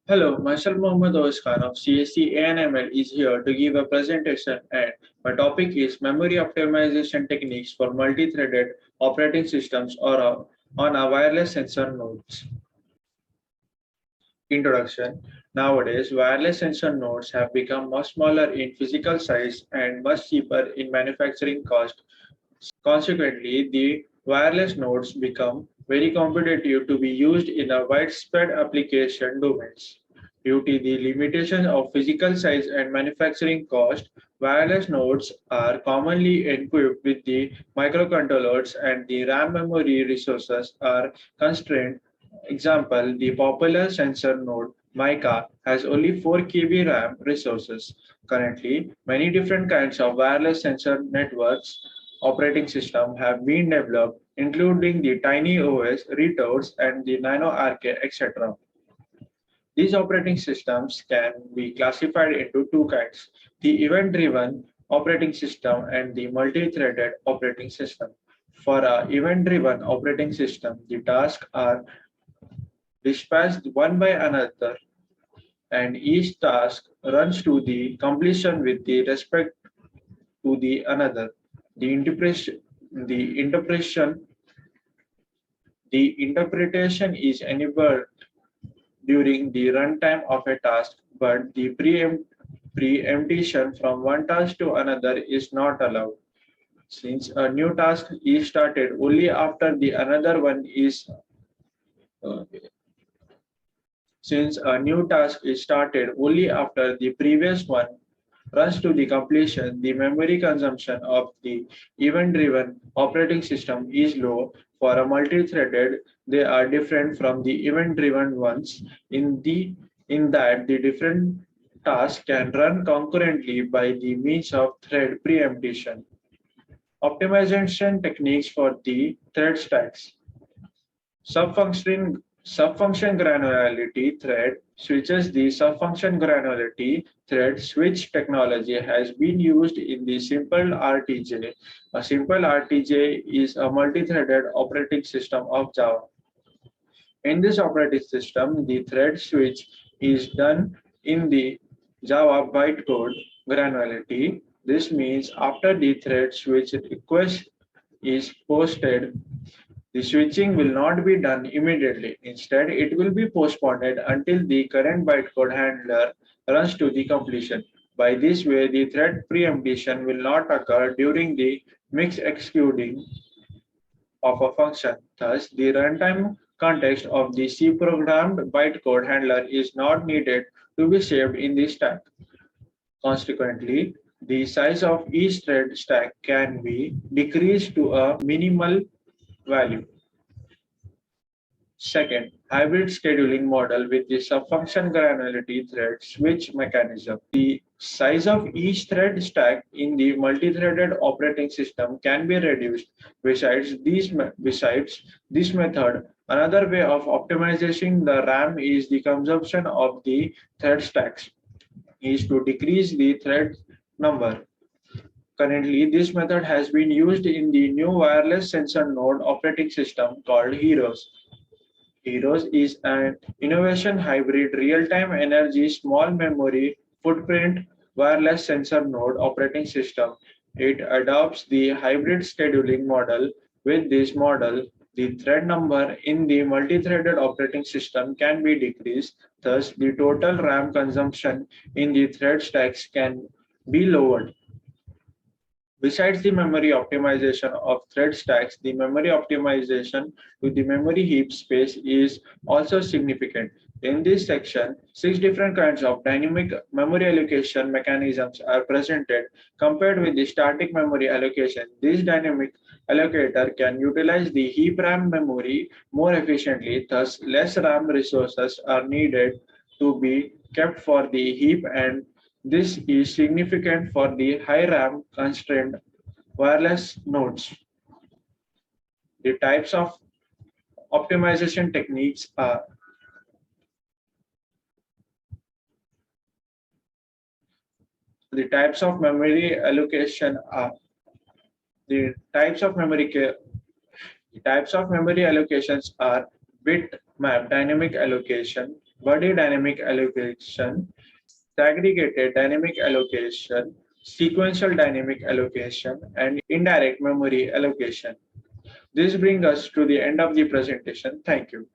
Hello, myself Mohammad Ois Khan of CSC ANML is here to give a presentation, and my topic is memory optimization techniques for multi-threaded operating systems or on a wireless sensor nodes. Introduction. Nowadays, wireless sensor nodes have become much smaller in physical size and much cheaper in manufacturing cost. Consequently, the wireless nodes become very competitive to be used in a widespread application domains. Due to the limitation of physical size and manufacturing cost, wireless nodes are commonly equipped with the microcontrollers and the RAM memory resources are constrained. Example, the popular sensor node Mica has only 4 KB RAM resources. Currently, many different kinds of wireless sensor networks operating system have been developed, including the Tiny OS, ReTOS, and the Nano Arcade, etc. These operating systems can be classified into two kinds, the event-driven operating system and the multi-threaded operating system. For a event-driven operating system, the tasks are dispatched one by another and each task runs to the completion with the respect to the another. The interpretation, the interpretation, the interpretation is enabled during the runtime of a task, but the preemption from one task to another is not allowed. Since a new task is started only after the another one is uh, since a new task is started only after the previous one runs to the completion, the memory consumption of the event-driven operating system is low. For a multi-threaded, they are different from the event-driven ones in that the different tasks can run concurrently by the means of thread preemption. Optimization techniques for the thread stacks. Subfunction granularity thread switches. The subfunction granularity thread switch technology has been used in the simple RTJ. A simple RTJ is a multi-threaded operating system of Java. In this operating system, the thread switch is done in the Java bytecode granularity. This means after the thread switch request is posted, the switching will not be done immediately. Instead, it will be postponed until the current bytecode handler runs to the completion. By this way, the thread preemption will not occur during the mix executing of a function. Thus, the runtime context of the C programmed bytecode handler is not needed to be saved in the stack. Consequently, the size of each thread stack can be decreased to a minimal value. Second, hybrid scheduling model with the subfunction granularity thread switch mechanism. The size of each thread stack in the multi-threaded operating system can be reduced. Besides this method, another way of optimizing the RAM is the consumption of the thread stacks is to decrease the thread number. Currently, this method has been used in the new wireless sensor node operating system called Heroes. Heroes is an innovation hybrid real-time energy small memory footprint wireless sensor node operating system. It adopts the hybrid scheduling model. With this model, the thread number in the multi-threaded operating system can be decreased. Thus, the total RAM consumption in the thread stacks can be lowered. Besides the memory optimization of thread stacks, the memory optimization to the memory heap space is also significant. In this section, 6 different kinds of dynamic memory allocation mechanisms are presented compared with the static memory allocation. This dynamic allocator can utilize the heap RAM memory more efficiently, thus less RAM resources are needed to be kept for the heap, and this is significant for the high RAM constrained wireless nodes. The types of optimization techniques are the types of memory allocation are the types of memory the types of memory allocations are bitmap dynamic allocation, Buddy dynamic allocation, segregated dynamic allocation, sequential dynamic allocation, and indirect memory allocation. This brings us to the end of the presentation. Thank you.